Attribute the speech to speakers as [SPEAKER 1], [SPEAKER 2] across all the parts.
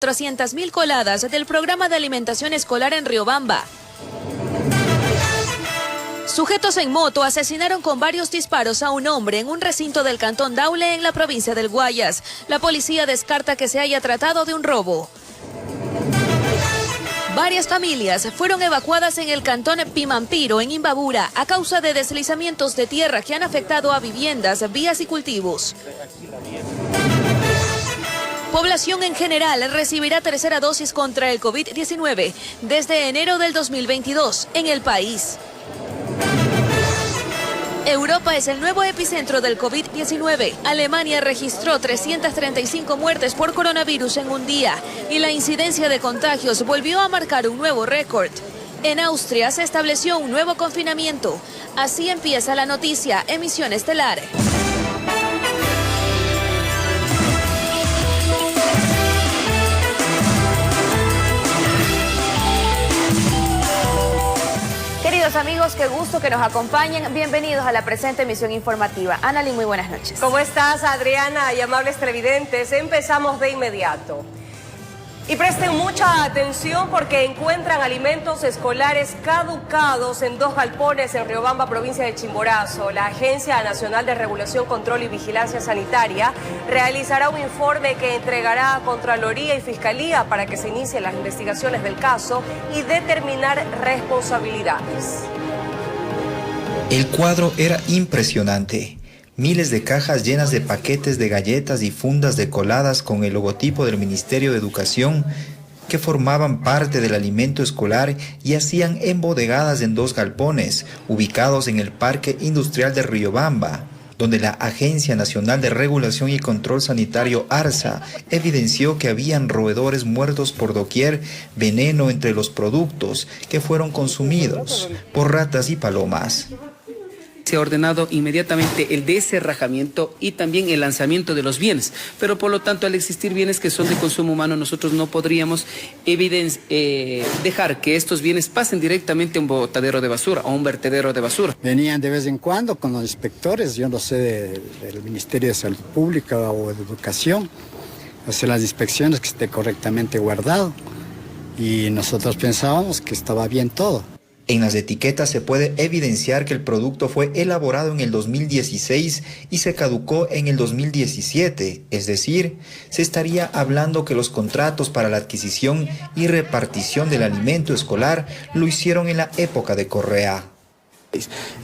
[SPEAKER 1] 400.000 coladas del programa de alimentación escolar en Riobamba. Sujetos en moto asesinaron con varios disparos a un hombre en un recinto del cantón Daule en la provincia del Guayas. La policía descarta que se haya tratado de un robo. Varias familias fueron evacuadas en el cantón Pimampiro, en Imbabura, a causa de deslizamientos de tierra que han afectado a viviendas, vías y cultivos. Población en general recibirá tercera dosis contra el COVID-19 desde enero del 2022 en el país. Europa es el nuevo epicentro del COVID-19. Alemania registró 335 muertes por coronavirus en un día y la incidencia de contagios volvió a marcar un nuevo récord. En Austria se estableció un nuevo confinamiento. Así empieza la noticia, emisión estelar. Queridos amigos, qué gusto que nos acompañen. Bienvenidos a la presente emisión informativa. Analí, muy buenas noches.
[SPEAKER 2] ¿Cómo estás, Adriana y amables televidentes? Empezamos de inmediato. Y presten mucha atención porque encuentran alimentos escolares caducados en 2 galpones en Riobamba, provincia de Chimborazo. La Agencia Nacional de Regulación, Control y Vigilancia Sanitaria realizará un informe que entregará a Contraloría y Fiscalía para que se inicien las investigaciones del caso y determinar responsabilidades.
[SPEAKER 3] El cuadro era impresionante. Miles de cajas llenas de paquetes de galletas y fundas de coladas con el logotipo del Ministerio de Educación que formaban parte del alimento escolar y hacían embodegadas en 2 galpones ubicados en el Parque Industrial de Riobamba, donde la Agencia Nacional de Regulación y Control Sanitario ARSA evidenció que habían roedores muertos por doquier, veneno entre los productos que fueron consumidos por ratas y palomas.
[SPEAKER 4] Se ha ordenado inmediatamente el deserrajamiento y también el lanzamiento de los bienes, pero por lo tanto al existir bienes que son de consumo humano nosotros no podríamos dejar que estos bienes pasen directamente a un botadero de basura o un vertedero de basura.
[SPEAKER 5] Venían de vez en cuando con los inspectores, yo no sé, del Ministerio de Salud Pública o de Educación, hacer las inspecciones que esté correctamente guardado y nosotros pensábamos que estaba bien todo.
[SPEAKER 3] En las etiquetas se puede evidenciar que el producto fue elaborado en el 2016 y se caducó en el 2017, es decir, se estaría hablando que los contratos para la adquisición y repartición del alimento escolar lo hicieron en la época de Correa.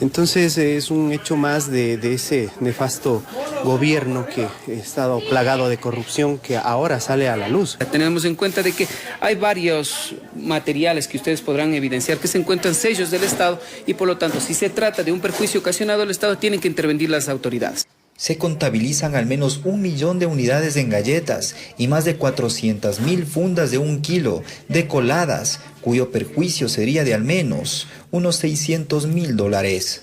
[SPEAKER 6] Entonces es un hecho más de ese nefasto gobierno que ha estado plagado de corrupción que ahora sale a la luz.
[SPEAKER 4] Tenemos en cuenta de que hay varios materiales que ustedes podrán evidenciar que se encuentran sellos del Estado y por lo tanto si se trata de un perjuicio ocasionado al Estado tienen que intervenir las autoridades.
[SPEAKER 3] Se contabilizan al menos 1 millón de unidades en galletas y más de 400.000 fundas de 1 kilo de coladas, cuyo perjuicio sería de al menos unos $600.000.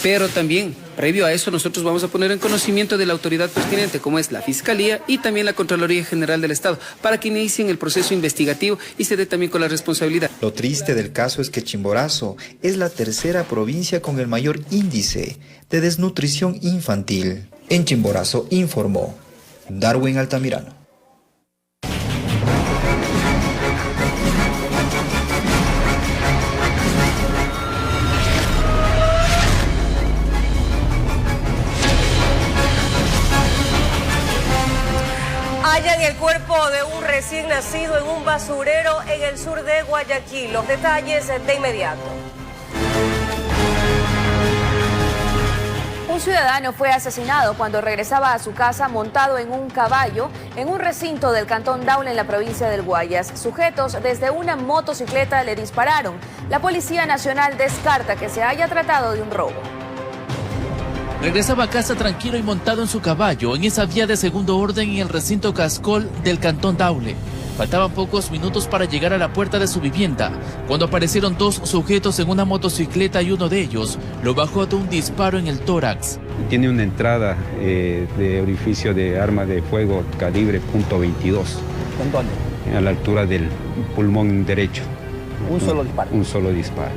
[SPEAKER 4] Pero también, previo a eso, nosotros vamos a poner en conocimiento de la autoridad pertinente, como es la Fiscalía y también la Contraloría General del Estado, para que inicien el proceso investigativo y se dé también con la responsabilidad.
[SPEAKER 3] Lo triste del caso es que Chimborazo es la 3ª provincia con el mayor índice de desnutrición infantil. En Chimborazo informó Darwin Altamirano.
[SPEAKER 2] Hallan el cuerpo de un recién nacido en un basurero en el sur de Guayaquil. Los detalles de inmediato.
[SPEAKER 1] Un ciudadano fue asesinado cuando regresaba a su casa montado en un caballo en un recinto del cantón Daule en la provincia del Guayas. Sujetos desde una motocicleta le dispararon. La Policía Nacional descarta que se haya tratado de un robo.
[SPEAKER 7] Regresaba a casa tranquilo y montado en su caballo en esa vía de segundo orden en el recinto Cascol del cantón Daule. Faltaban pocos minutos para llegar a la puerta de su vivienda, cuando aparecieron 2 sujetos en una motocicleta y uno de ellos lo bajó de un disparo en el tórax.
[SPEAKER 8] Tiene una entrada de orificio de arma de fuego calibre .22.
[SPEAKER 9] ¿En dónde?
[SPEAKER 8] A la altura del pulmón derecho.
[SPEAKER 9] ¿Un solo disparo?
[SPEAKER 8] Un solo disparo.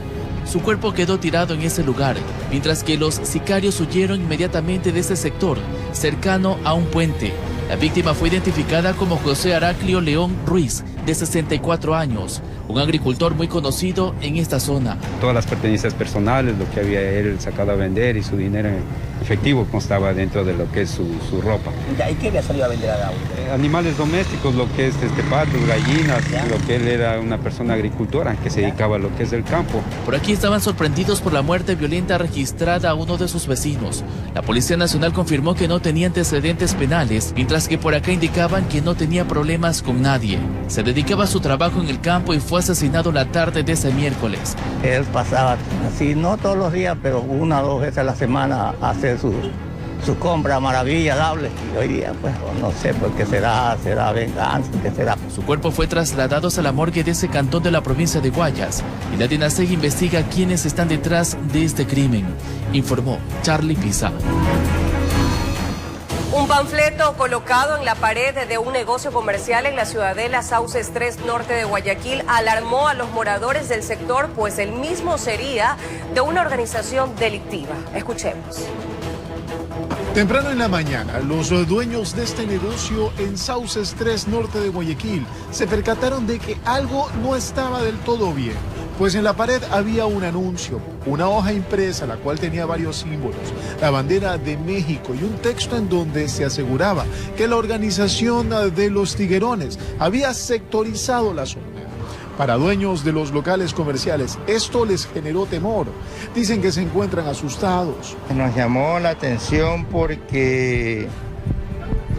[SPEAKER 7] Su cuerpo quedó tirado en ese lugar, mientras que los sicarios huyeron inmediatamente de ese sector, cercano a un puente. La víctima fue identificada como José Araclio León Ruiz, de 64 años, un agricultor muy conocido en esta zona.
[SPEAKER 8] Todas las pertenencias personales, lo que había él sacado a vender y su dinero en efectivo constaba dentro de lo que es su ropa.
[SPEAKER 9] ¿Y qué le ha salido a vender a Daule?
[SPEAKER 8] Animales domésticos, lo que es patos, gallinas, lo que él era una persona agricultora que se dedicaba a lo que es el campo.
[SPEAKER 7] Por aquí estaban sorprendidos por la muerte violenta registrada a uno de sus vecinos. La Policía Nacional confirmó que no tenía antecedentes penales, mientras que por acá indicaban que no tenía problemas con nadie. Se dedicaba a su trabajo en el campo y fue asesinado la tarde de ese miércoles.
[SPEAKER 9] Él pasaba así, no todos los días, pero 1 o 2 veces a la semana a hacer su compra maravilla, Daule. Y hoy día, pues, no sé por qué será venganza, qué será.
[SPEAKER 7] Su cuerpo fue trasladado a la morgue de ese cantón de la provincia de Guayas y la DINASEG investiga quiénes están detrás de este crimen, informó Charlie Pisa.
[SPEAKER 2] Un panfleto colocado en la pared de un negocio comercial en la ciudadela Sauces 3 norte de Guayaquil alarmó a los moradores del sector, pues el mismo sería de una organización delictiva. Escuchemos.
[SPEAKER 10] Temprano en la mañana, los dueños de este negocio en Sauces 3 norte de Guayaquil se percataron de que algo no estaba del todo bien, pues en la pared había un anuncio, una hoja impresa la cual tenía varios símbolos, la bandera de México y un texto en donde se aseguraba que la organización de los tiguerones había sectorizado la zona. Para dueños de los locales comerciales, esto les generó temor. Dicen que se encuentran asustados.
[SPEAKER 11] Nos llamó la atención porque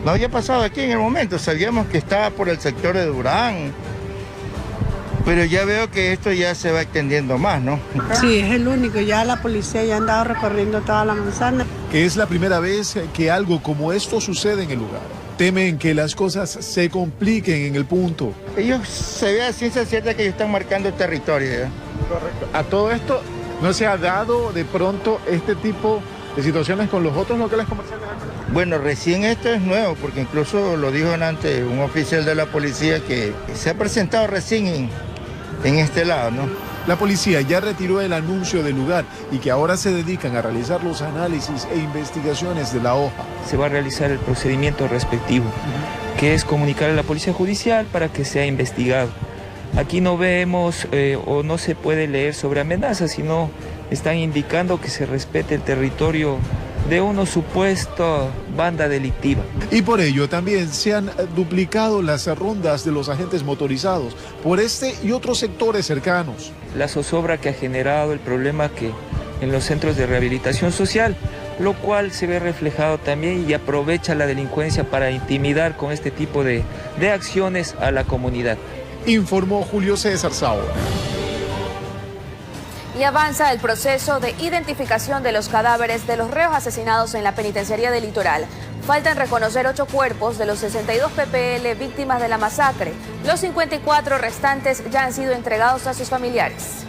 [SPEAKER 11] no había pasado aquí en el momento. Sabíamos que estaba por el sector de Durán, pero ya veo que esto ya se va extendiendo más, ¿no?
[SPEAKER 12] Sí, es el único. Ya la policía ya ha andado recorriendo toda la manzana.
[SPEAKER 10] Que es la primera vez que algo como esto sucede en el lugar. Temen que las cosas se compliquen en el punto.
[SPEAKER 11] Ellos se ve a ciencia cierta que ellos están marcando territorio, ¿ya?
[SPEAKER 10] Correcto. A todo esto, ¿no se ha dado de pronto este tipo de situaciones con los otros locales comerciales?
[SPEAKER 11] Bueno, recién esto es nuevo, porque incluso lo dijo antes un oficial de la policía que se ha presentado recién en este lado, ¿no?
[SPEAKER 10] La policía ya retiró el anuncio del lugar y que ahora se dedican a realizar los análisis e investigaciones de la hoja.
[SPEAKER 13] Se va a realizar el procedimiento respectivo, que es comunicar a la Policía Judicial para que sea investigado. Aquí no vemos o no se puede leer sobre amenazas, sino están indicando que se respete el territorio de una supuesta banda delictiva.
[SPEAKER 10] Y por ello también se han duplicado las rondas de los agentes motorizados por este y otros sectores cercanos.
[SPEAKER 13] La zozobra que ha generado el problema que en los centros de rehabilitación social, lo cual se ve reflejado también y aprovecha la delincuencia para intimidar con este tipo de acciones a la comunidad.
[SPEAKER 10] Informó Julio César Saura.
[SPEAKER 1] Y avanza el proceso de identificación de los cadáveres de los reos asesinados en la penitenciaría del Litoral. Faltan reconocer 8 cuerpos de los 62 PPL víctimas de la masacre. Los 54 restantes ya han sido entregados a sus familiares.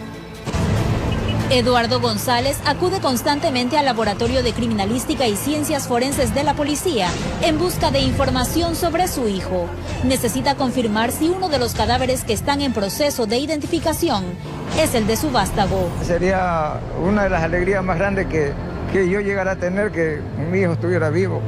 [SPEAKER 14] Eduardo González acude constantemente al Laboratorio de Criminalística y Ciencias Forenses de la Policía en busca de información sobre su hijo. Necesita confirmar si uno de los cadáveres que están en proceso de identificación es el de su vástago.
[SPEAKER 15] Sería una de las alegrías más grandes que yo llegara a tener, que mi hijo estuviera vivo.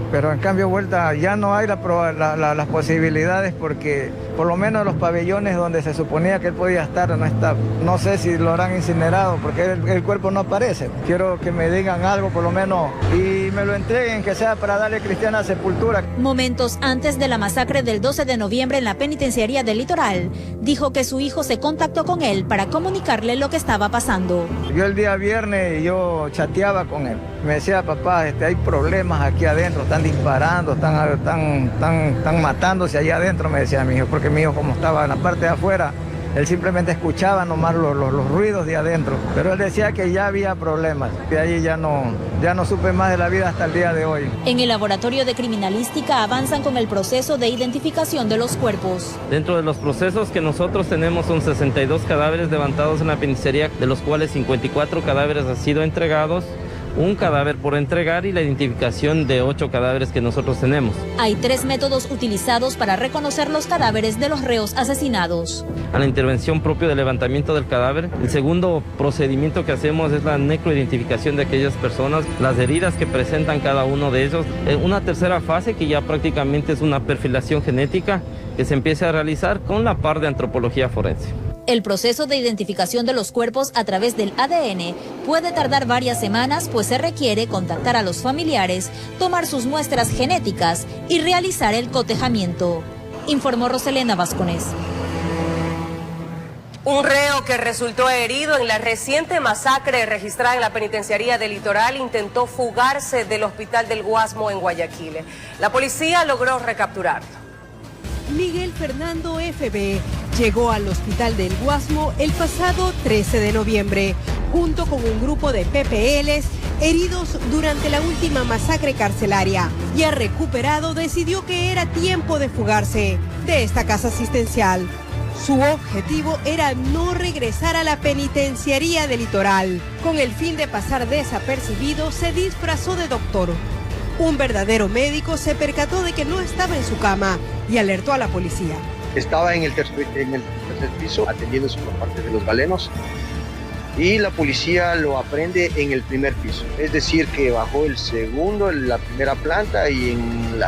[SPEAKER 15] Pero en cambio vuelta ya no hay las posibilidades, porque por lo menos los pabellones donde se suponía que él podía estar no está. No sé si lo habrán incinerado porque el cuerpo no aparece. Quiero que me digan algo por lo menos y me lo entreguen, que sea para darle cristiana sepultura.
[SPEAKER 14] Momentos antes de la masacre del 12 de noviembre en la penitenciaría del Litoral, dijo que su hijo se contactó con él para comunicarle lo que estaba pasando.
[SPEAKER 15] Yo el día viernes yo chateaba con él. Me decía, papá, hay problemas aquí adentro, están disparando, están matándose allá adentro, me decía mi hijo, porque mi hijo como estaba en la parte de afuera, él simplemente escuchaba nomás los ruidos de adentro, pero él decía que ya había problemas, de ahí ya no supe más de la vida hasta el día de hoy.
[SPEAKER 14] En el Laboratorio de Criminalística avanzan con el proceso de identificación de los cuerpos.
[SPEAKER 16] Dentro de los procesos que nosotros tenemos son 62 cadáveres levantados en la penitenciaría, de los cuales 54 cadáveres han sido entregados. un cadáver por entregar y la identificación de 8 cadáveres que nosotros tenemos.
[SPEAKER 14] Hay 3 métodos utilizados para reconocer los cadáveres de los reos asesinados.
[SPEAKER 16] A la intervención propia del levantamiento del cadáver. El segundo procedimiento que hacemos es la necroidentificación de aquellas personas, las heridas que presentan cada uno de ellos. Una tercera fase que ya prácticamente es una perfilación genética que se empieza a realizar con la par de antropología forense.
[SPEAKER 14] El proceso de identificación de los cuerpos a través del ADN puede tardar varias semanas, pues se requiere contactar a los familiares, tomar sus muestras genéticas y realizar el cotejamiento, informó Roselena Vasconés.
[SPEAKER 2] Un reo que resultó herido en la reciente masacre registrada en la penitenciaría del Litoral intentó fugarse del hospital del Guasmo en Guayaquil. La policía logró recapturarlo.
[SPEAKER 17] Miguel Fernando FB llegó al hospital del Guasmo el pasado 13 de noviembre, junto con un grupo de PPLs heridos durante la última masacre carcelaria. Ya recuperado, decidió que era tiempo de fugarse de esta casa asistencial. Su objetivo era no regresar a la penitenciaría del Litoral. Con el fin de pasar desapercibido, se disfrazó de doctor. Un verdadero médico se percató de que no estaba en su cama y alertó a la policía.
[SPEAKER 18] Estaba en el tercer piso atendiéndose por parte de los galenos y la policía lo aprende en el primer piso. Es decir, que bajó el segundo, la primera planta y en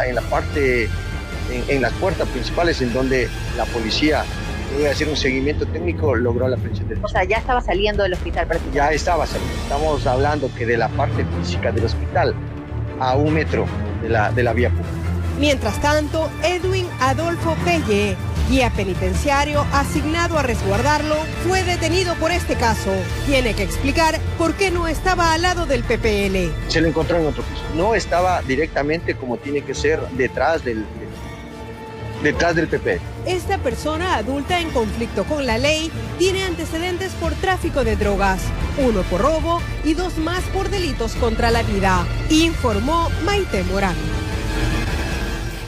[SPEAKER 18] las puertas principales en donde la policía, luego de hacer un seguimiento técnico, logró la aprehensión del...
[SPEAKER 19] O sea, ya estaba saliendo del hospital prácticamente.
[SPEAKER 18] Ya estaba saliendo. Estamos hablando que de la parte física del hospital a 1 metro de la vía pública.
[SPEAKER 17] Mientras tanto, Edwin Adolfo Pelle, guía penitenciario asignado a resguardarlo, fue detenido por este caso. Tiene que explicar por qué no estaba al lado del PPL.
[SPEAKER 18] Se lo encontró en otro piso. No estaba directamente como tiene que ser detrás del PPL.
[SPEAKER 17] Esta persona adulta en conflicto con la ley tiene antecedentes por tráfico de drogas, 1 por robo y 2 más por delitos contra la vida, informó Maite Morán.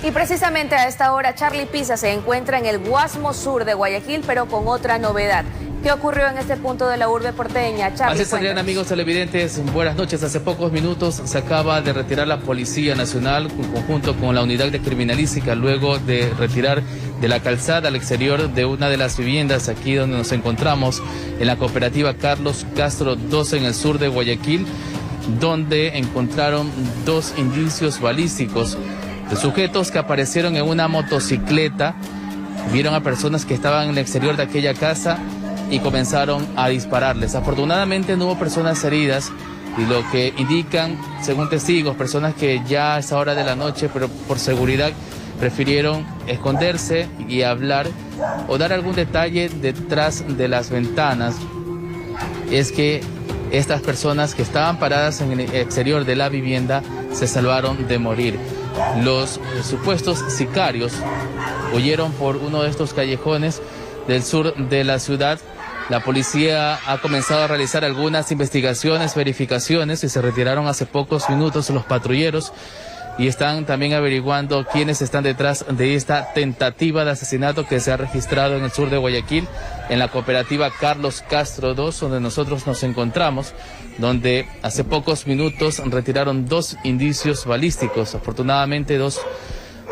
[SPEAKER 1] Y precisamente a esta hora, Charlie Pisa se encuentra en el Guasmo Sur de Guayaquil, pero con otra novedad. ¿Qué ocurrió en este punto de la urbe porteña? Charlie,
[SPEAKER 7] así es, Adrián, amigos televidentes, buenas noches. Hace pocos minutos se acaba de retirar la Policía Nacional en conjunto con la Unidad de Criminalística, luego de retirar de la calzada al exterior de una de las viviendas aquí donde nos encontramos, en la cooperativa Carlos Castro 12 en el sur de Guayaquil, donde encontraron 2 indicios balísticos de sujetos que aparecieron en una motocicleta, vieron a personas que estaban en el exterior de aquella casa y comenzaron a dispararles. Afortunadamente no hubo personas heridas y lo que indican, según testigos, personas que ya a esa hora de la noche, pero por seguridad, prefirieron esconderse y hablar o dar algún detalle detrás de las ventanas, es que estas personas que estaban paradas en el exterior de la vivienda se salvaron de morir. Los supuestos sicarios huyeron por uno de estos callejones del sur de la ciudad. La policía ha comenzado a realizar algunas investigaciones, verificaciones, y se retiraron hace pocos minutos los patrulleros y están también averiguando quiénes están detrás de esta tentativa de asesinato que se ha registrado en el sur de Guayaquil, en la cooperativa Carlos Castro 2, donde nosotros nos encontramos, donde hace pocos minutos retiraron 2 indicios balísticos. Afortunadamente 2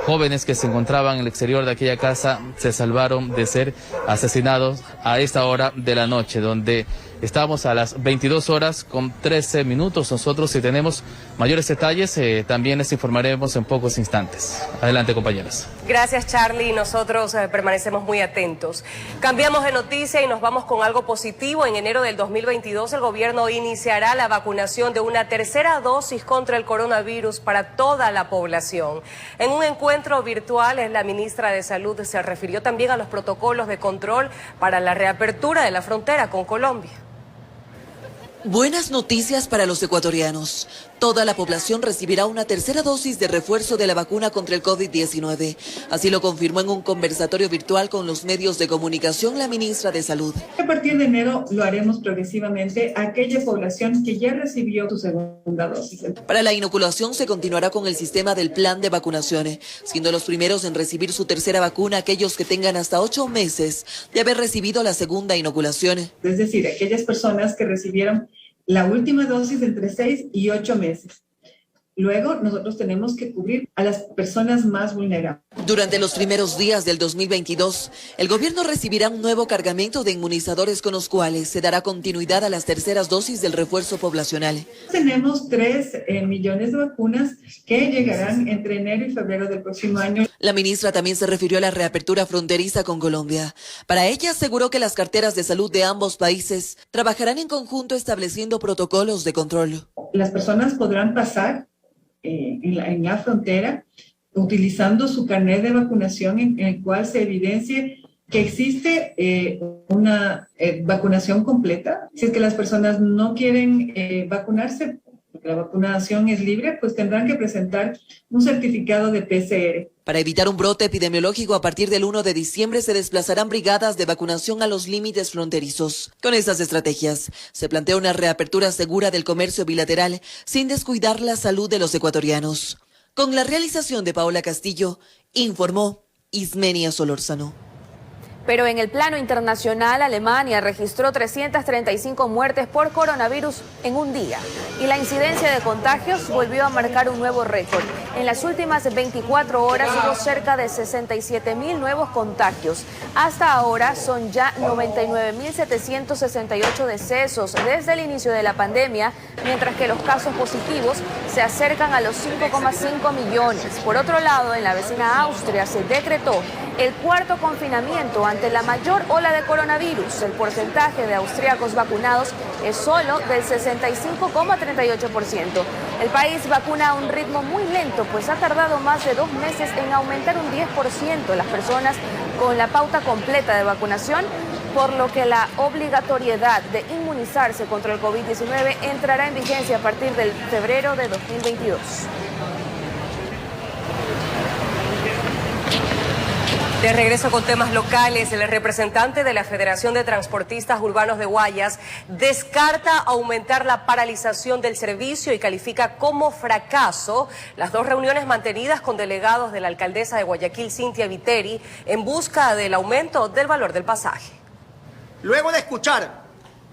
[SPEAKER 7] jóvenes que se encontraban en el exterior de aquella casa se salvaron de ser asesinados a esta hora de la noche, donde estamos a las 22 horas con 13 minutos. Nosotros, si tenemos mayores detalles, también les informaremos en pocos instantes. Adelante, compañeros.
[SPEAKER 2] Gracias, Charlie. Nosotros permanecemos muy atentos. Cambiamos de noticia y nos vamos con algo positivo. En enero del 2022, el gobierno iniciará la vacunación de una tercera dosis contra el coronavirus para toda la población. En un encuentro virtual, la ministra de Salud se refirió también a los protocolos de control para la reapertura de la frontera con Colombia.
[SPEAKER 20] Buenas noticias para los ecuatorianos. Toda la población recibirá una tercera dosis de refuerzo de la vacuna contra el COVID-19. Así lo confirmó en un conversatorio virtual con los medios de comunicación la ministra de Salud.
[SPEAKER 21] A partir de enero lo haremos progresivamente a aquella población que ya recibió su segunda dosis.
[SPEAKER 20] Para la inoculación se continuará con el sistema del plan de vacunaciones, siendo los primeros en recibir su tercera vacuna aquellos que tengan hasta 8 meses de haber recibido la segunda inoculación.
[SPEAKER 21] Es decir, aquellas personas que recibieron la última dosis entre 6 y 8 meses. Luego, nosotros tenemos que cubrir a las personas más vulnerables.
[SPEAKER 20] Durante los primeros días del 2022, el gobierno recibirá un nuevo cargamento de inmunizadores con los cuales se dará continuidad a las terceras dosis del refuerzo poblacional.
[SPEAKER 21] Tenemos 3 millones de vacunas que llegarán entre enero y febrero del próximo año.
[SPEAKER 20] La ministra también se refirió a la reapertura fronteriza con Colombia. Para ella aseguró que las carteras de salud de ambos países trabajarán en conjunto estableciendo protocolos de control.
[SPEAKER 21] Las personas podrán pasar en la frontera utilizando su carnet de vacunación en el cual se evidencie que existe una vacunación completa. Si es que las personas no quieren vacunarse, porque la vacunación es libre, pues tendrán que presentar un certificado de PCR.
[SPEAKER 20] Para evitar un brote epidemiológico, a partir del 1 de diciembre se desplazarán brigadas de vacunación a los límites fronterizos. Con estas estrategias, se plantea una reapertura segura del comercio bilateral sin descuidar la salud de los ecuatorianos. Con la realización de Paola Castillo, informó Ismenia Solórzano.
[SPEAKER 1] Pero en el plano internacional, Alemania registró 335 muertes por coronavirus en un día y la incidencia de contagios volvió a marcar un nuevo récord. En las últimas 24 horas hubo cerca de 67.000 nuevos contagios. Hasta ahora son ya 99.768 decesos desde el inicio de la pandemia, mientras que los casos positivos se acercan a los 5,5 millones. Por otro lado, en la vecina Austria se decretó el cuarto confinamiento ante la mayor ola de coronavirus. El porcentaje de austríacos vacunados es solo del 65,38%. El país vacuna a un ritmo muy lento, pues ha tardado más de 2 meses en aumentar un 10% las personas con la pauta completa de vacunación, por lo que la obligatoriedad de inmunizarse contra el COVID-19 entrará en vigencia a partir del febrero de 2022.
[SPEAKER 2] De regreso con temas locales, el representante de la Federación de Transportistas Urbanos de Guayas descarta aumentar la paralización del servicio y califica como fracaso las 2 reuniones mantenidas con delegados de la alcaldesa de Guayaquil, Cynthia Viteri, en busca del aumento del valor del pasaje.
[SPEAKER 5] Luego de escuchar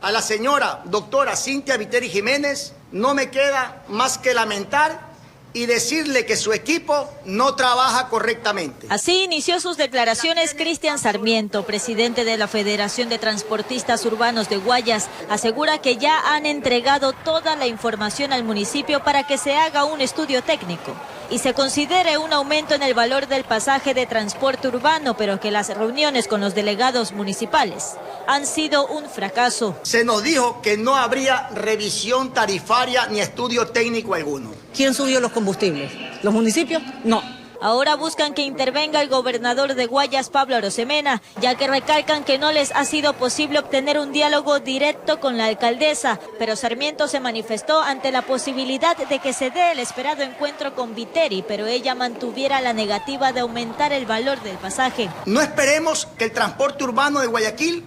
[SPEAKER 5] a la señora doctora Cynthia Viteri Jiménez, no me queda más que lamentar y decirle que su equipo no trabaja correctamente.
[SPEAKER 14] Así inició sus declaraciones Cristian Sarmiento, presidente de la Federación de Transportistas Urbanos de Guayas. Asegura que ya han entregado toda la información al municipio para que se haga un estudio técnico y se considere un aumento en el valor del pasaje de transporte urbano, pero que las reuniones con los delegados municipales han sido un fracaso.
[SPEAKER 5] Se nos dijo que no habría revisión tarifaria ni estudio técnico alguno.
[SPEAKER 22] ¿Quién subió los combustibles? ¿Los municipios? No.
[SPEAKER 14] Ahora buscan que intervenga el gobernador de Guayas, Pablo Arosemena, ya que recalcan que no les ha sido posible obtener un diálogo directo con la alcaldesa, pero Sarmiento se manifestó ante la posibilidad de que se dé el esperado encuentro con Viteri, pero ella mantuviera la negativa de aumentar el valor del pasaje.
[SPEAKER 5] No esperemos que el transporte urbano de Guayaquil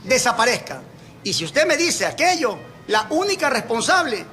[SPEAKER 5] desaparezca. Y si usted me dice aquello, la única responsable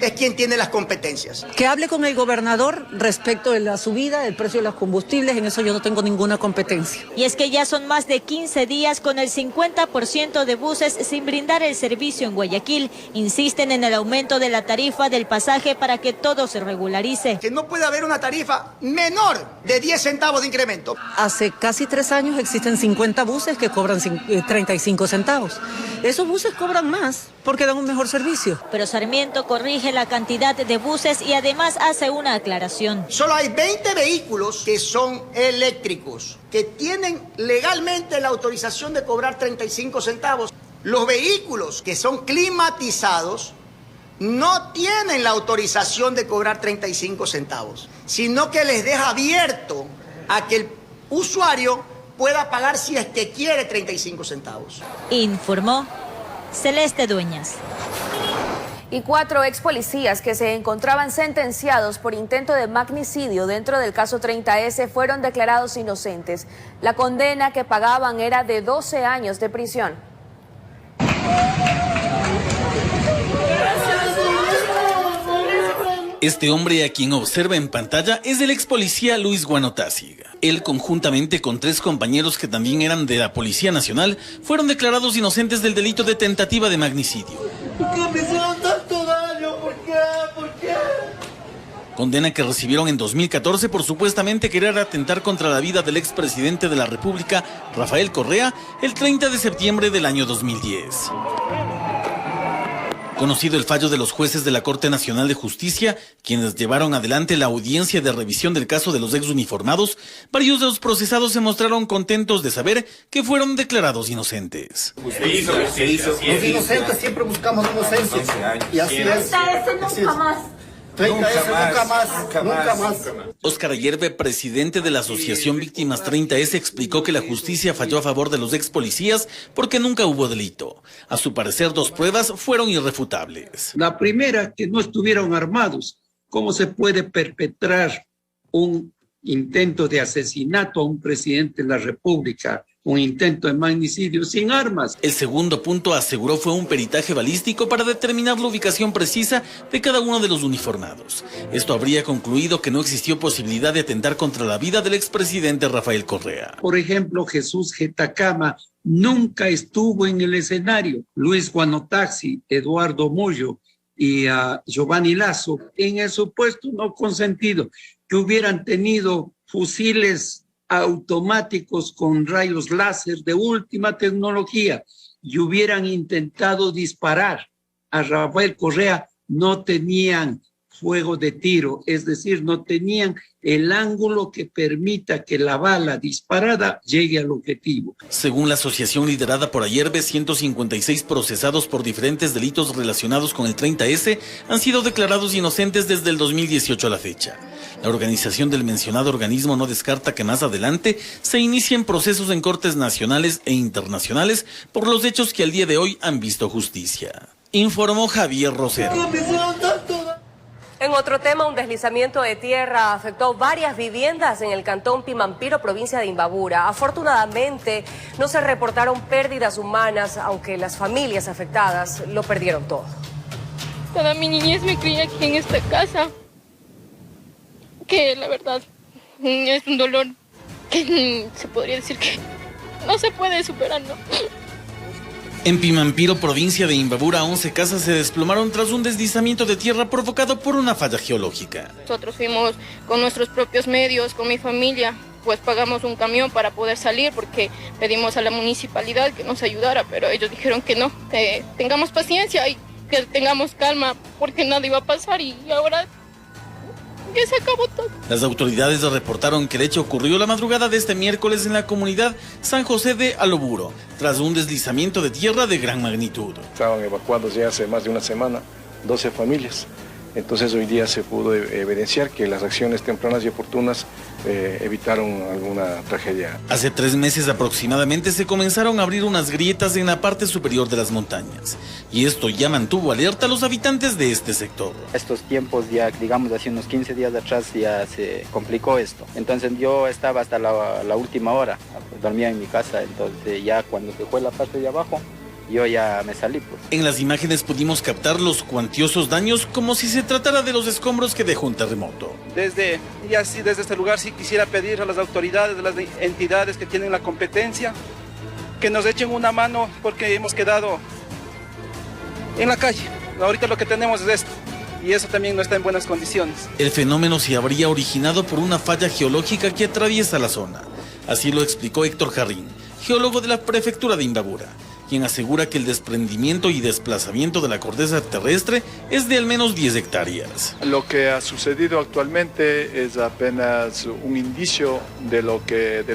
[SPEAKER 5] es quien tiene las competencias.
[SPEAKER 22] Que hable con el gobernador respecto de la subida del precio de los combustibles, en eso yo no tengo ninguna competencia.
[SPEAKER 14] Y es que ya son más de 15 días con el 50% de buses sin brindar el servicio en Guayaquil. Insisten en el aumento de la tarifa del pasaje para que todo se regularice.
[SPEAKER 5] Que no puede haber una tarifa menor de 10 centavos de incremento.
[SPEAKER 22] Hace casi 3 años existen 50 buses que cobran 35 centavos. Esos buses cobran más porque dan un mejor servicio.
[SPEAKER 14] Pero Sarmiento corrige la cantidad de buses y además hace una aclaración.
[SPEAKER 5] Solo hay 20 vehículos que son eléctricos, que tienen legalmente la autorización de cobrar 35 centavos. Los vehículos que son climatizados no tienen la autorización de cobrar 35 centavos, sino que les deja abierto a que el usuario pueda pagar si es que quiere 35 centavos.
[SPEAKER 14] Informó Celeste Dueñas.
[SPEAKER 1] Y 4 ex policías que se encontraban sentenciados por intento de magnicidio dentro del caso 30S fueron declarados inocentes. La condena que pagaban era de 12 años de prisión.
[SPEAKER 23] Este hombre a quien observa en pantalla es el ex policía Luis Guanotásiga. Él, conjuntamente con 3 compañeros que también eran de la Policía Nacional, fueron declarados inocentes del delito de tentativa de magnicidio. condena que recibieron en 2014 por supuestamente querer atentar contra la vida del expresidente de la República, Rafael Correa, el 30 de septiembre del año 2010. Conocido el fallo de los jueces de la Corte Nacional de Justicia, quienes llevaron adelante la audiencia de revisión del caso de los exuniformados, varios de los procesados se mostraron contentos de saber que fueron declarados inocentes.
[SPEAKER 3] Se hizo. Los inocentes siempre buscamos inocencia. Y así es.
[SPEAKER 4] Nunca más.
[SPEAKER 3] Nunca más.
[SPEAKER 23] Óscar Ayerbe, presidente de la Asociación Víctimas 30S, explicó que la justicia falló a favor de los ex policías porque nunca hubo delito. A su parecer, 2 pruebas fueron irrefutables.
[SPEAKER 6] La primera, que no estuvieron armados. ¿Cómo se puede perpetrar un intento de asesinato a un presidente de la República? Un intento de magnicidio sin armas.
[SPEAKER 23] El segundo punto, aseguró, fue un peritaje balístico para determinar la ubicación precisa de cada uno de los uniformados. Esto habría concluido que no existió posibilidad de atentar contra la vida del expresidente Rafael Correa.
[SPEAKER 6] Por ejemplo, Jesús Getacama nunca estuvo en el escenario. Luis Guanotaxi, Eduardo Mullo y Giovanni Lazo, en el supuesto no consentido, que hubieran tenido fusiles automáticos con rayos láser de última tecnología y hubieran intentado disparar a Rafael Correa, no tenían fuego de tiro, es decir, no tenían el ángulo que permita que la bala disparada llegue al objetivo.
[SPEAKER 23] Según la asociación liderada por Ayerbe, 156 procesados por diferentes delitos relacionados con el 30S han sido declarados inocentes desde el 2018 a la fecha. La organización del mencionado organismo no descarta que más adelante se inicien procesos en cortes nacionales e internacionales por los hechos que al día de hoy han visto justicia. Informó Javier Rosero.
[SPEAKER 2] En otro tema, un deslizamiento de tierra afectó varias viviendas en el cantón Pimampiro, provincia de Imbabura. Afortunadamente, no se reportaron pérdidas humanas, aunque las familias afectadas lo perdieron todo.
[SPEAKER 4] Toda mi niñez me crié aquí en esta casa, que la verdad es un dolor que se podría decir que no se puede superar, ¿no?
[SPEAKER 23] En Pimampiro, provincia de Imbabura, 11 casas se desplomaron tras un deslizamiento de tierra provocado por una falla geológica.
[SPEAKER 4] Nosotros fuimos con nuestros propios medios, con mi familia, pues pagamos un camión para poder salir porque pedimos a la municipalidad que nos ayudara, pero ellos dijeron que no, que tengamos paciencia y que tengamos calma porque nada iba a pasar y ahora que se acabó todo.
[SPEAKER 23] Las autoridades reportaron que el hecho ocurrió la madrugada de este miércoles en la comunidad San José de Aloburo, tras un deslizamiento de tierra de gran magnitud.
[SPEAKER 24] Estaban evacuados ya hace más de una semana 12 familias. Entonces hoy día se pudo evidenciar que las acciones tempranas y oportunas evitaron alguna tragedia.
[SPEAKER 23] Hace 3 meses aproximadamente se comenzaron a abrir unas grietas en la parte superior de las montañas y esto ya mantuvo alerta a los habitantes de este sector.
[SPEAKER 25] Estos tiempos ya, digamos, hace unos 15 días atrás ya se complicó esto. Entonces yo estaba hasta la última hora, dormía en mi casa, entonces ya cuando se fue la parte de abajo, yo ya me salí, pues.
[SPEAKER 23] En las imágenes pudimos captar los cuantiosos daños como si se tratara de los escombros que dejó un terremoto.
[SPEAKER 26] Desde este lugar sí quisiera pedir a las autoridades, a las entidades que tienen la competencia, que nos echen una mano porque hemos quedado en la calle. Ahorita lo que tenemos es esto y eso también no está en buenas condiciones.
[SPEAKER 23] El fenómeno se habría originado por una falla geológica que atraviesa la zona. Así lo explicó Héctor Jarrín, geólogo de la prefectura de Imbabura, quien asegura que el desprendimiento y desplazamiento de la corteza terrestre es de al menos 10 hectáreas.
[SPEAKER 27] Lo que ha sucedido actualmente es apenas un indicio de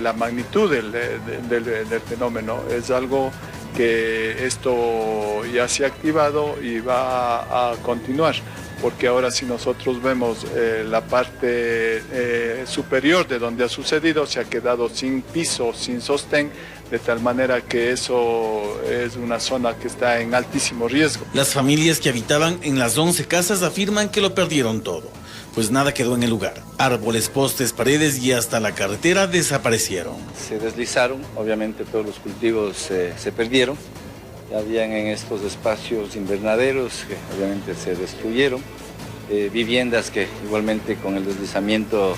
[SPEAKER 27] la magnitud del fenómeno. Es algo que esto ya se ha activado y va a continuar, porque ahora si nosotros vemos la parte superior de donde ha sucedido, se ha quedado sin piso, sin sostén, de tal manera que eso es una zona que está en altísimo riesgo.
[SPEAKER 23] Las familias que habitaban en las 11 casas afirman que lo perdieron todo, pues nada quedó en el lugar. Árboles, postes, paredes y hasta la carretera desaparecieron.
[SPEAKER 25] Se deslizaron, obviamente todos los cultivos se perdieron. Habían en estos espacios invernaderos que obviamente se destruyeron. Viviendas que igualmente con el deslizamiento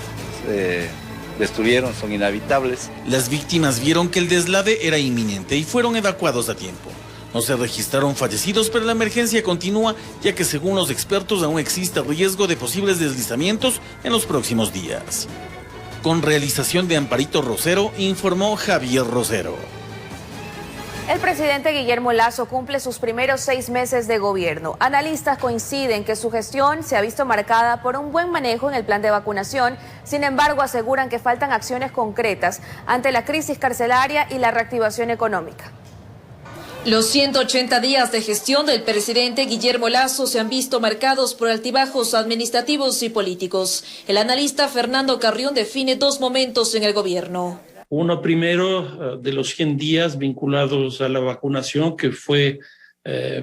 [SPEAKER 25] destruyeron, son inhabitables.
[SPEAKER 23] Las víctimas vieron que el deslave era inminente y fueron evacuados a tiempo. No se registraron fallecidos, pero la emergencia continúa, ya que según los expertos aún existe riesgo de posibles deslizamientos en los próximos días. Con realización de Amparito Rosero, informó Javier Rosero.
[SPEAKER 1] El presidente Guillermo Lasso cumple sus primeros 6 meses de gobierno. Analistas coinciden que su gestión se ha visto marcada por un buen manejo en el plan de vacunación. Sin embargo, aseguran que faltan acciones concretas ante la crisis carcelaria y la reactivación económica. Los 180 días de gestión del presidente Guillermo Lasso se han visto marcados por altibajos administrativos y políticos. El analista Fernando Carrión define 2 momentos en el gobierno.
[SPEAKER 6] Uno primero de los 100 días vinculados a la vacunación, que fue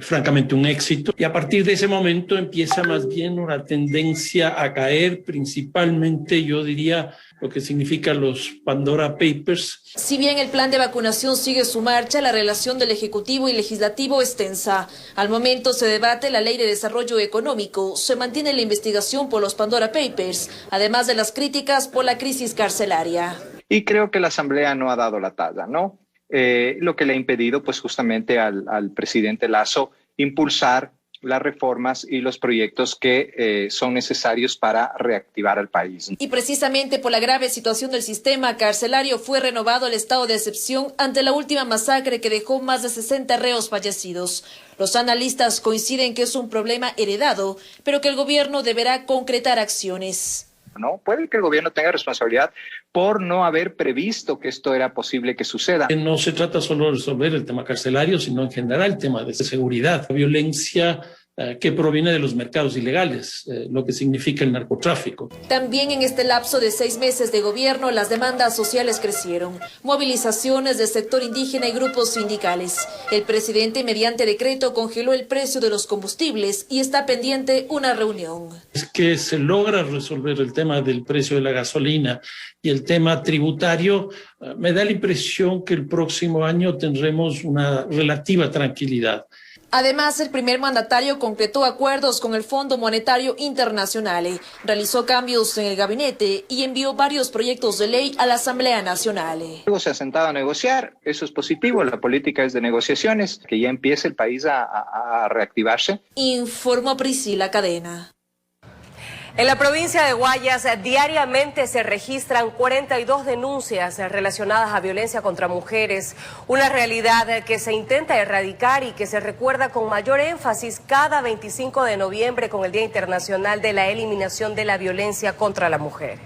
[SPEAKER 6] francamente un éxito. Y a partir de ese momento empieza más bien una tendencia a caer, principalmente, yo diría, lo que significa los Pandora Papers.
[SPEAKER 1] Si bien el plan de vacunación sigue su marcha, la relación del Ejecutivo y Legislativo es tensa. Al momento se debate la Ley de Desarrollo Económico, se mantiene la investigación por los Pandora Papers, además de las críticas por la crisis carcelaria.
[SPEAKER 8] Y creo que la Asamblea no ha dado la talla, ¿no? Lo que le ha impedido, pues, justamente al presidente Lasso impulsar las reformas y los proyectos que son necesarios para reactivar al país.
[SPEAKER 1] Y precisamente por la grave situación del sistema carcelario fue renovado el estado de excepción ante la última masacre que dejó más de 60 reos fallecidos. Los analistas coinciden que es un problema heredado, pero que el gobierno deberá concretar acciones.
[SPEAKER 8] ¿No? Puede que el gobierno tenga responsabilidad por no haber previsto que esto era posible que suceda.
[SPEAKER 6] No se trata solo de resolver el tema carcelario, sino en general el tema de seguridad, la violencia que proviene de los mercados ilegales, lo que significa el narcotráfico.
[SPEAKER 1] También en este lapso de 6 meses de gobierno, las demandas sociales crecieron. Movilizaciones del sector indígena y grupos sindicales. El presidente, mediante decreto, congeló el precio de los combustibles y está pendiente una reunión.
[SPEAKER 6] Es que se logra resolver el tema del precio de la gasolina y el tema tributario. Me da la impresión que el próximo año tendremos una relativa tranquilidad.
[SPEAKER 1] Además, el primer mandatario concretó acuerdos con el Fondo Monetario Internacional, realizó cambios en el gabinete y envió varios proyectos de ley a la Asamblea Nacional.
[SPEAKER 8] Luego se ha sentado a negociar, eso es positivo, la política es de negociaciones, que ya empiece el país a reactivarse.
[SPEAKER 1] Informó Priscila Cadena.
[SPEAKER 2] En la provincia de Guayas diariamente se registran 42 denuncias relacionadas a violencia contra mujeres, una realidad que se intenta erradicar y que se recuerda con mayor énfasis cada 25 de noviembre con el Día Internacional de la Eliminación de la Violencia contra la Mujer.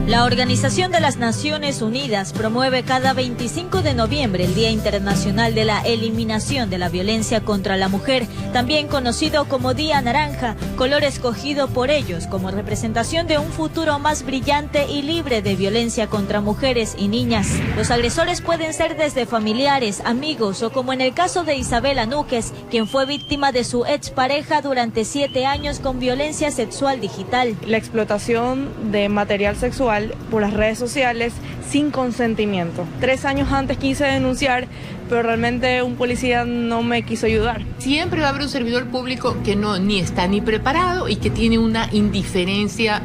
[SPEAKER 14] La Organización de las Naciones Unidas promueve cada 25 de noviembre el Día Internacional de la Eliminación de la Violencia contra la Mujer, también conocido como Día Naranja, color escogido por ellos como representación de un futuro más brillante y libre de violencia contra mujeres y niñas. Los agresores pueden ser desde familiares, amigos o como en el caso de Isabela Núquez, quien fue víctima de su expareja durante 7 años con violencia sexual digital.
[SPEAKER 9] La explotación de material sexual por las redes sociales sin consentimiento. 3 años antes quise denunciar, pero realmente un policía no me quiso ayudar.
[SPEAKER 10] Siempre va a haber un servidor público que ni está ni preparado y que tiene una indiferencia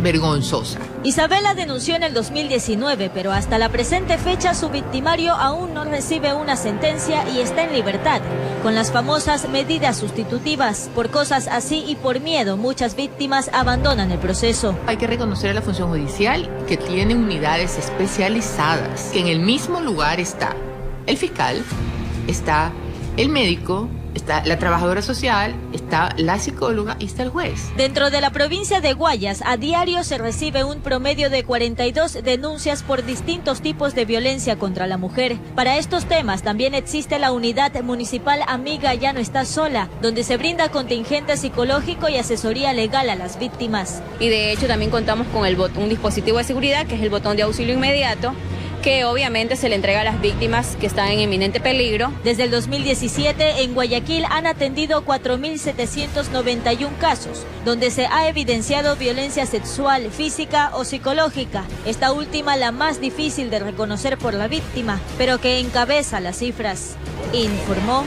[SPEAKER 10] vergonzosa.
[SPEAKER 14] Isabela denunció en el 2019, pero hasta la presente fecha su victimario aún no recibe una sentencia y está en libertad, con las famosas medidas sustitutivas. Por cosas así y por miedo, muchas víctimas abandonan el proceso.
[SPEAKER 10] Hay que reconocer a la función judicial que tiene unidades especializadas, que en el mismo lugar está el fiscal, está el médico, está la trabajadora social, está la psicóloga y está el juez.
[SPEAKER 14] Dentro de la provincia de Guayas, a diario se recibe un promedio de 42 denuncias por distintos tipos de violencia contra la mujer. Para estos temas también existe la unidad municipal Amiga Ya No Estás Sola, donde se brinda contingente psicológico y asesoría legal a las víctimas.
[SPEAKER 11] Y de hecho también contamos con un dispositivo de seguridad, que es el botón de auxilio inmediato, que obviamente se le entrega a las víctimas que están en inminente peligro.
[SPEAKER 14] Desde el 2017, en Guayaquil han atendido 4.791 casos, donde se ha evidenciado violencia sexual, física o psicológica, esta última la más difícil de reconocer por la víctima, pero que encabeza las cifras, informó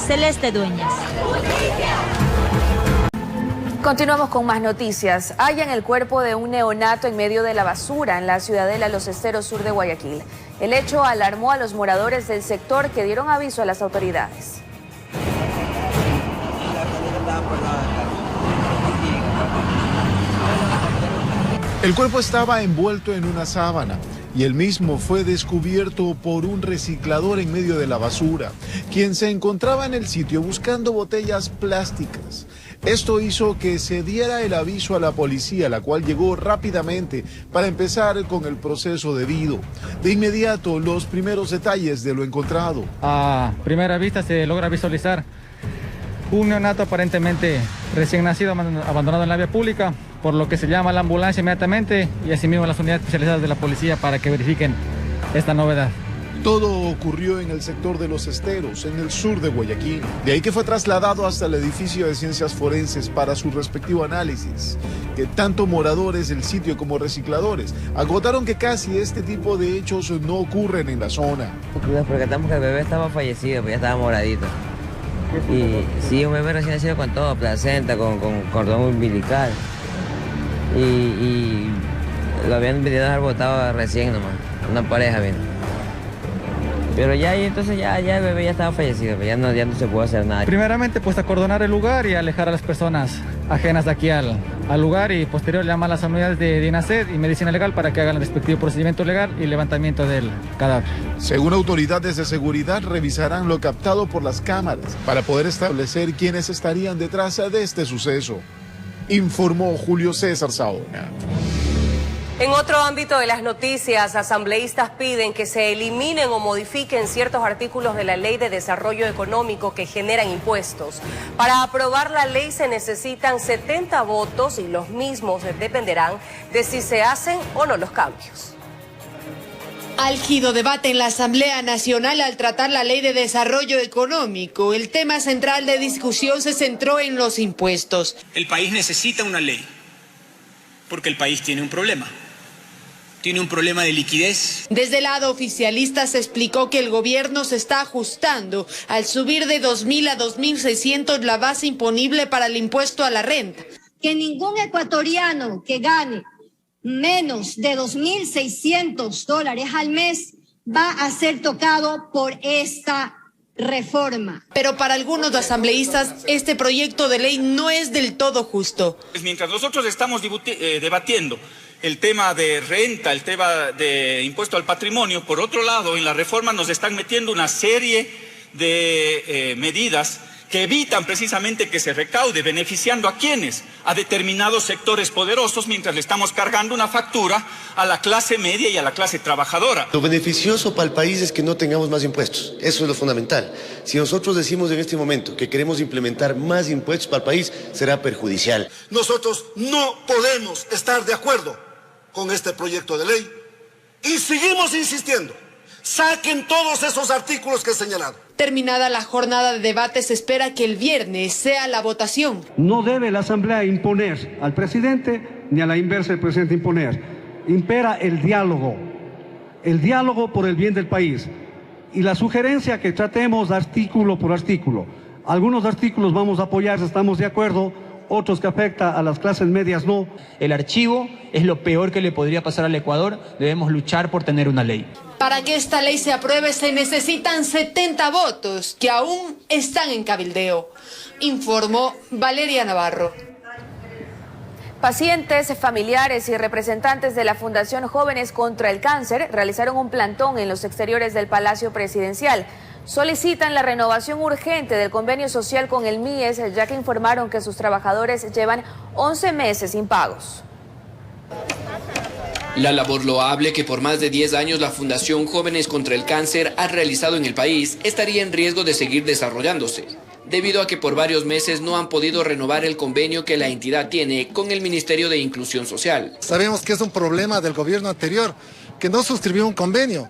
[SPEAKER 14] Celeste Dueñas.
[SPEAKER 12] Continuamos con más noticias. Hallan el cuerpo de un neonato en medio de la basura en la ciudadela Los Esteros, sur de Guayaquil. El hecho alarmó a los moradores del sector, que dieron aviso a las autoridades.
[SPEAKER 13] El cuerpo estaba envuelto en una sábana y el mismo fue descubierto por un reciclador en medio de la basura, quien se encontraba en el sitio buscando botellas plásticas. Esto hizo que se diera el aviso a la policía, la cual llegó rápidamente para empezar con el proceso debido. De inmediato, los primeros detalles de lo encontrado.
[SPEAKER 15] A primera vista se logra visualizar un neonato aparentemente recién nacido abandonado en la vía pública, por lo que se llama a la ambulancia inmediatamente y asimismo a las unidades especializadas de la policía para que verifiquen esta novedad.
[SPEAKER 13] Todo ocurrió en el sector de Los Esteros, en el sur de Guayaquil. De ahí que fue trasladado hasta el edificio de ciencias forenses para su respectivo análisis, que tanto moradores del sitio como recicladores agotaron que casi este tipo de hechos no ocurren en la zona.
[SPEAKER 16] Nos percatamos que el bebé estaba fallecido, pues ya estaba moradito. Y sí, un bebé recién nacido con todo, placenta, con cordón umbilical. Y lo habían venido a dejar botado recién nomás, una pareja bien. Pero ya y entonces ya el bebé ya estaba fallecido, ya no se puede hacer nada.
[SPEAKER 15] Primeramente pues acordonar el lugar y alejar a las personas ajenas de aquí al lugar, y posterior llamar a las unidades de DINASED y Medicina Legal para que hagan el respectivo procedimiento legal y levantamiento del cadáver.
[SPEAKER 13] Según autoridades de seguridad, revisarán lo captado por las cámaras para poder establecer quiénes estarían detrás de este suceso. Informó Julio César Saona.
[SPEAKER 2] En otro ámbito de las noticias, asambleístas piden que se eliminen o modifiquen ciertos artículos de la Ley de Desarrollo Económico que generan impuestos. Para aprobar la ley se necesitan 70 votos y los mismos dependerán de si se hacen o no los cambios.
[SPEAKER 17] Álgido debate en la Asamblea Nacional al tratar la Ley de Desarrollo Económico. El tema central de discusión se centró en los impuestos.
[SPEAKER 18] El país necesita una ley porque el país tiene un problema. Tiene un problema de liquidez.
[SPEAKER 17] Desde el lado oficialista se explicó que el gobierno se está ajustando al subir de 2.000 a 2.600 la base imponible para el impuesto a la renta.
[SPEAKER 19] Que ningún ecuatoriano que gane menos de $2.600 al mes va a ser tocado por esta reforma.
[SPEAKER 17] Pero para algunos asambleístas este proyecto de ley no es del todo justo.
[SPEAKER 18] Mientras nosotros estamos debatiendo el tema de renta, el tema de impuesto al patrimonio, por otro lado, en la reforma nos están metiendo una serie de medidas que evitan precisamente que se recaude, beneficiando a quienes, a determinados sectores poderosos, mientras le estamos cargando una factura a la clase media y a la clase trabajadora.
[SPEAKER 28] Lo beneficioso para el país es que no tengamos más impuestos, eso es lo fundamental. Si nosotros decimos en este momento que queremos implementar más impuestos para el país, será perjudicial.
[SPEAKER 29] Nosotros no podemos estar de acuerdo con este proyecto de ley y seguimos insistiendo. Saquen todos esos artículos que he señalado.
[SPEAKER 17] Terminada la jornada de debate, se espera que el viernes sea la votación.
[SPEAKER 30] No debe la Asamblea imponer al presidente ni a la inversa el presidente imponer. Impera el diálogo por el bien del país. Y la sugerencia que tratemos artículo por artículo. Algunos artículos vamos a apoyar, estamos de acuerdo, otros que afectan a las clases medias no.
[SPEAKER 31] El archivo es lo peor que le podría pasar al Ecuador, debemos luchar por tener una ley.
[SPEAKER 17] Para que esta ley se apruebe se necesitan 70 votos, que aún están en cabildeo, informó Valeria Navarro.
[SPEAKER 12] Pacientes, familiares y representantes de la Fundación Jóvenes contra el Cáncer realizaron un plantón en los exteriores del Palacio Presidencial. Solicitan la renovación urgente del convenio social con el MIES, ya que informaron que sus trabajadores llevan 11 meses sin pagos.
[SPEAKER 32] La labor loable que por más de 10 años la Fundación Jóvenes contra el Cáncer ha realizado en el país estaría en riesgo de seguir desarrollándose, debido a que por varios meses no han podido renovar el convenio que la entidad tiene con el Ministerio de Inclusión Social.
[SPEAKER 29] Sabemos que es un problema del gobierno anterior, que no suscribió un convenio.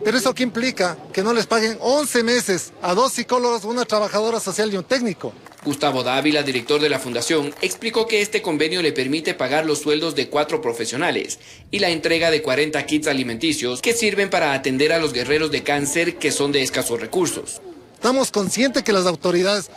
[SPEAKER 29] Pero ¿eso qué implica? Que no les paguen 11 meses a 2 psicólogos, una trabajadora social y un técnico.
[SPEAKER 32] Gustavo Dávila, director de la fundación, explicó que este convenio le permite pagar los sueldos de 4 profesionales y la entrega de 40 kits alimenticios que sirven para atender a los guerreros de cáncer que son de escasos recursos.
[SPEAKER 29] Estamos conscientes que las autoridades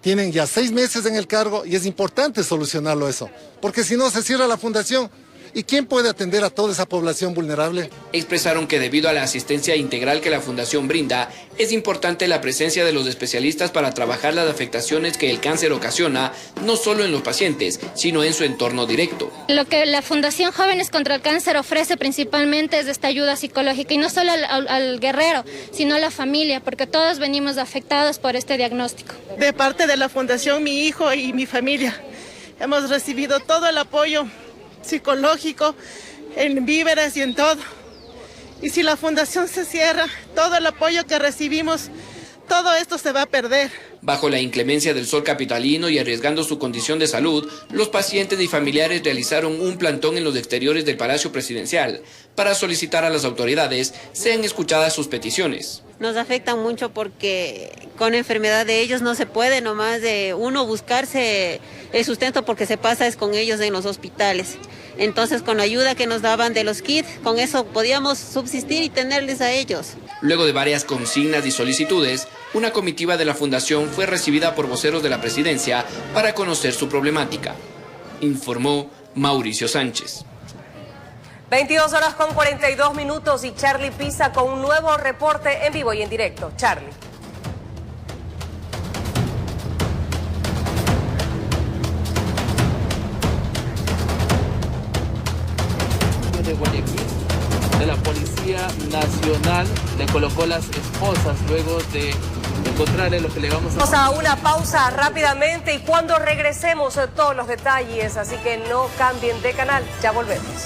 [SPEAKER 29] tienen ya 6 meses en el cargo y es importante solucionarlo eso, porque si no se cierra la fundación. ¿Y quién puede atender a toda esa población vulnerable?
[SPEAKER 32] Expresaron que debido a la asistencia integral que la Fundación brinda, es importante la presencia de los especialistas para trabajar las afectaciones que el cáncer ocasiona, no solo en los pacientes, sino en su entorno directo.
[SPEAKER 3] Lo que la Fundación Jóvenes contra el Cáncer ofrece principalmente es esta ayuda psicológica, y no solo al guerrero, sino a la familia, porque todos venimos afectados por este diagnóstico.
[SPEAKER 4] De parte de la Fundación, mi hijo y mi familia hemos recibido todo el apoyo psicológico, en víveres y en todo. Y si la fundación se cierra, todo el apoyo que recibimos, todo esto se va a perder.
[SPEAKER 32] Bajo la inclemencia del sol capitalino y arriesgando su condición de salud, los pacientes y familiares realizaron un plantón en los exteriores del Palacio Presidencial para solicitar a las autoridades sean escuchadas sus peticiones.
[SPEAKER 5] Nos afectan mucho porque con enfermedad de ellos no se puede nomás de uno buscarse el sustento, porque se pasa es con ellos en los hospitales. Entonces, con la ayuda que nos daban de los kits, con eso podíamos subsistir y tenerles a ellos.
[SPEAKER 32] Luego de varias consignas y solicitudes, una comitiva de la Fundación fue recibida por voceros de la Presidencia para conocer su problemática. Informó Mauricio Sánchez.
[SPEAKER 2] 22:42 y Charlie Pisa con un nuevo reporte en vivo y en directo. Charlie.
[SPEAKER 7] De Guayaquil, de la Policía Nacional, le colocó las esposas luego de encontrarle lo que le vamos a...
[SPEAKER 2] Vamos a una pausa rápidamente y cuando regresemos todos los detalles, así que no cambien de canal, ya volvemos.